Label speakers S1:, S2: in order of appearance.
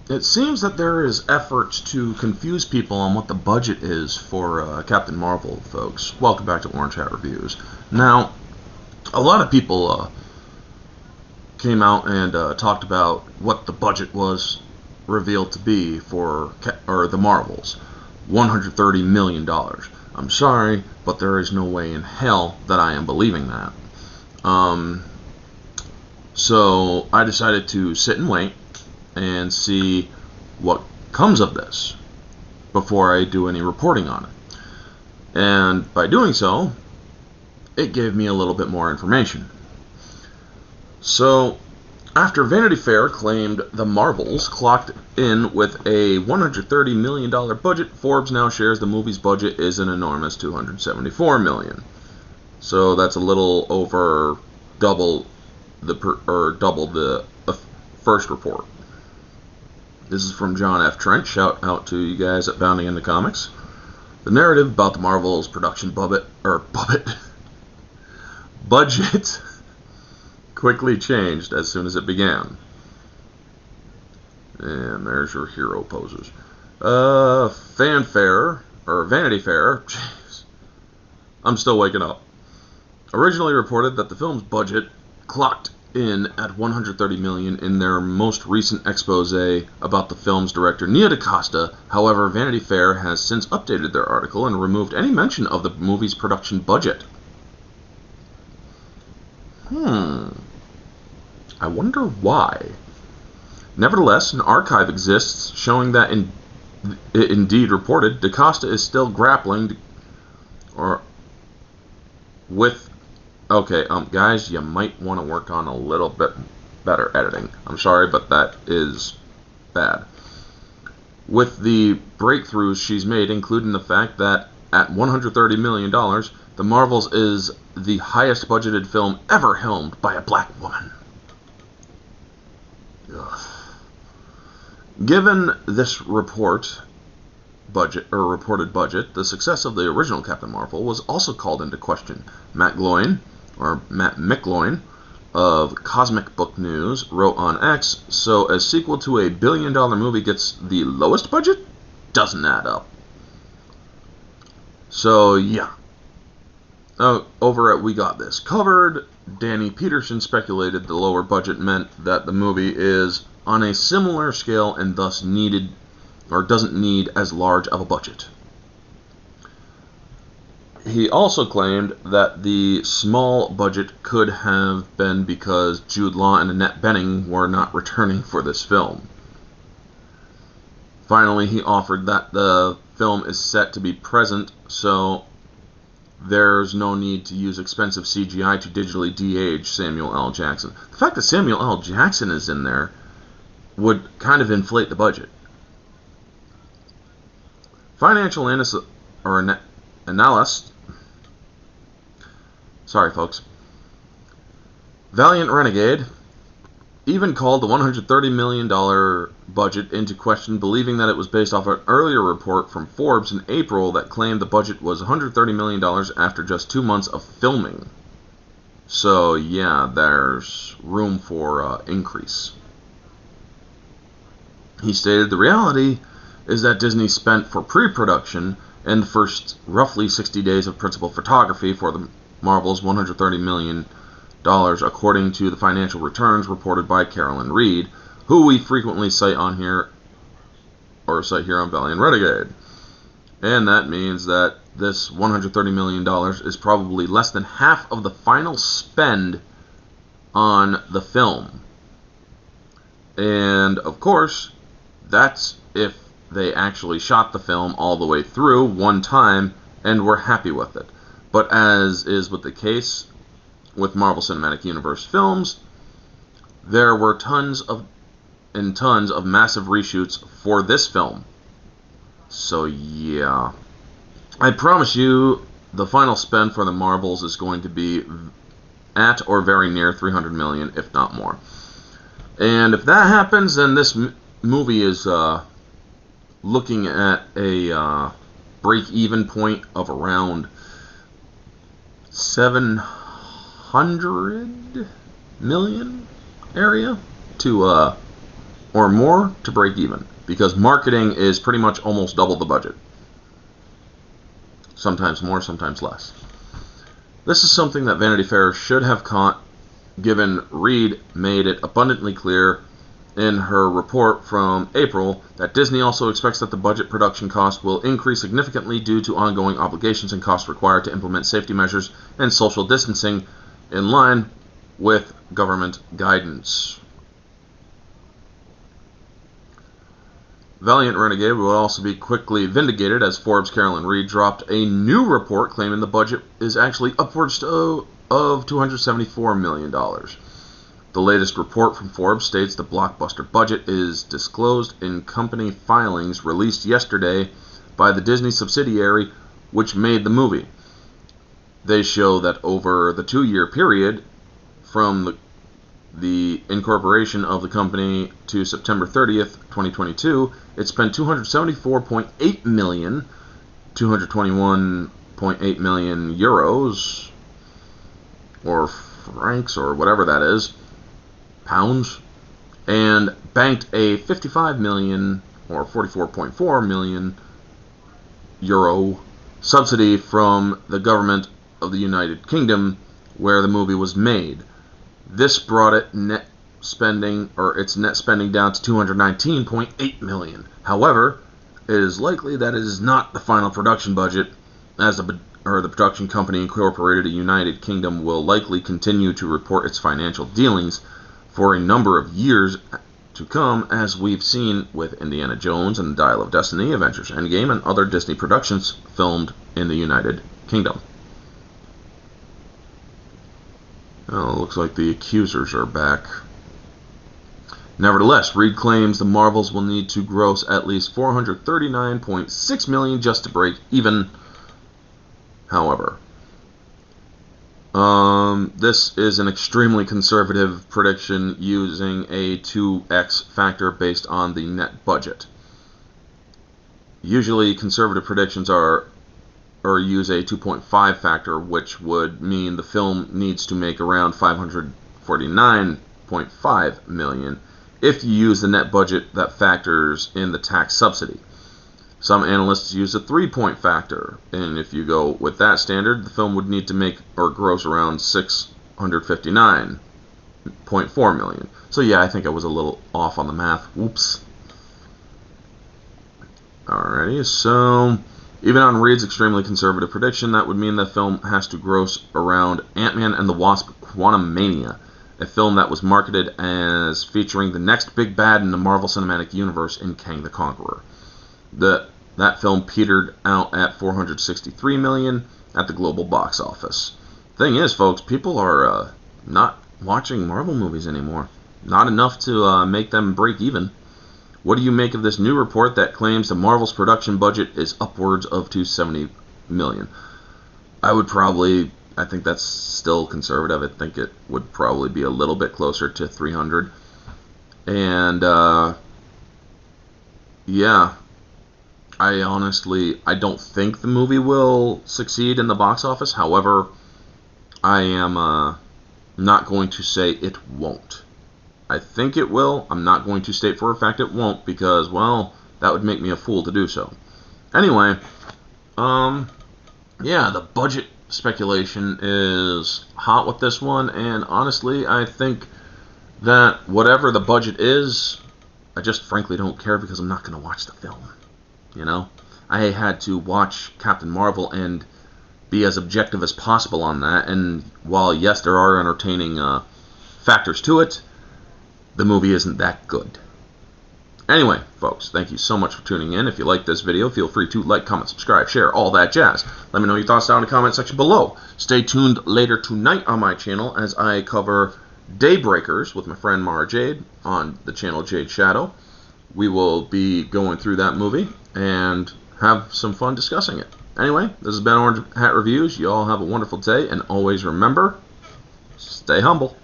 S1: It seems that there is efforts to confuse people on what the budget is for Captain Marvel, folks. Welcome back to Orange Hat Reviews. Now, a lot of people came out and talked about what the budget was revealed to be for the Marvels. $130 million. I'm sorry, but there is no way in hell that I am believing that. So I decided to sit and wait and see what comes of this before I do any reporting on it. And by doing so, it gave me a little bit more information. So, after Vanity Fair claimed the Marvels clocked in with a $130 million budget, Forbes now shares the movie's budget is an enormous $274 million. So that's a little over double the first report. This is from John F. Trent. Shout out to you guys at Bounding into Comics. The narrative about the Marvel's production budget quickly changed as soon as it began. And there's your hero poses. Fanfare, or Vanity Fair, jeez, I'm still waking up, originally reported that the film's budget clocked in at $130 million in their most recent expose about the film's director, Nia DaCosta. However, Vanity Fair has since updated their article and removed any mention of the movie's production budget. I wonder why. Nevertheless, an archive exists showing that it indeed reported DaCosta is still grappling with... Okay, guys, you might want to work on a little bit better editing. I'm sorry, but that is bad. With the breakthroughs she's made, including the fact that at $130 million, The Marvels is the highest budgeted film ever helmed by a black woman. Ugh. Given this reported budget, the success of the original Captain Marvel was also called into question. Matt McGloin of Cosmic Book News wrote on X, so a sequel to a billion-dollar movie gets the lowest budget? Doesn't add up. So, yeah. Over at We Got This Covered, Danny Peterson speculated the lower budget meant that the movie is on a similar scale and thus doesn't need as large of a budget. He also claimed that the small budget could have been because Jude Law and Annette Bening were not returning for this film. Finally, he offered that the film is set to be present, so there's no need to use expensive CGI to digitally de-age Samuel L. Jackson. The fact that Samuel L. Jackson is in there would kind of inflate the budget. Financial analyst, sorry folks, Valiant Renegade even called the $130 million budget into question, believing that it was based off an earlier report from Forbes in April that claimed the budget was $130 million after just 2 months of filming. So yeah, there's room for increase. He stated the reality is that Disney spent for pre-production and the first roughly 60 days of principal photography for the Marvel's $130 million, according to the financial returns reported by Carolyn Reed, who we frequently cite here on Valiant Renegade. And that means that this $130 million is probably less than half of the final spend on the film. And, of course, that's if they actually shot the film all the way through one time and were happy with it. But as is with the case with Marvel Cinematic Universe films, there were tons of massive reshoots for this film. So yeah, I promise you the final spend for the Marvels is going to be at or very near $300 million, if not more. And if that happens, then this movie is looking at a break-even point of around $700 million area. to or more to break even, because marketing is pretty much almost double the budget. Sometimes more, sometimes less. This is something that Vanity Fair should have caught, given Reed made it abundantly clear in her report from April that Disney also expects that the budget production cost will increase significantly due to ongoing obligations and costs required to implement safety measures and social distancing in line with government guidance. Valiant Renegade will also be quickly vindicated as Forbes' Carolyn Reed dropped a new report claiming the budget is actually upwards of $274 million. The latest report from Forbes states the blockbuster budget is disclosed in company filings released yesterday by the Disney subsidiary which made the movie. They show that over the 2-year period from the incorporation of the company to September 30th, 2022, it spent $274.8 million, 221.8 million euros, or francs, or whatever that is, pounds, and banked a 55 million, or 44.4 million euro subsidy from the government of the United Kingdom, where the movie was made. This brought its net spending down to $219.8 million. However, it is likely that it is not the final production budget, as the production company incorporated in the United Kingdom will likely continue to report its financial dealings for a number of years to come, as we've seen with Indiana Jones and the Dial of Destiny, Avengers Endgame, and other Disney productions filmed in the United Kingdom. Oh, looks like the accusers are back. Nevertheless, Reed claims the Marvels will need to gross at least $439.6 million just to break even. However, this is an extremely conservative prediction using a 2x factor based on the net budget. Usually, conservative predictions use a 2.5 factor, which would mean the film needs to make around $549.5 million if you use the net budget that factors in the tax subsidy. Some analysts use a 3-point factor, and if you go with that standard, the film would need to make or gross around $659.4 million. So yeah, I think I was a little off on the math. Whoops. Alrighty, so even on Reed's extremely conservative prediction, that would mean the film has to gross around Ant-Man and the Wasp: Quantumania, a film that was marketed as featuring the next big bad in the Marvel Cinematic Universe in Kang the Conqueror. That film petered out at $463 million at the global box office. Thing is, folks, people are not watching Marvel movies anymore. Not enough to make them break even. What do you make of this new report that claims the Marvel's production budget is upwards of $270 million? I think that's still conservative. I think it would probably be a little bit closer to 300. And, yeah, I don't think the movie will succeed in the box office. However, I am not going to say it won't. I think it will. I'm not going to state for a fact it won't, because, well, that would make me a fool to do so. Anyway, yeah, the budget speculation is hot with this one, and honestly, I think that whatever the budget is, I just frankly don't care, because I'm not going to watch the film. You know? I had to watch Captain Marvel and be as objective as possible on that, and while, yes, there are entertaining factors to it, the movie isn't that good. Anyway, folks, thank you so much for tuning in. If you like this video, feel free to like, comment, subscribe, share, all that jazz. Let me know your thoughts down in the comment section below. Stay tuned later tonight on my channel as I cover Daybreakers with my friend Mara Jade on the channel Jade Shadow. We will be going through that movie and have some fun discussing it. Anyway, this has been Orange Hat Reviews. You all have a wonderful day, and always remember, stay humble.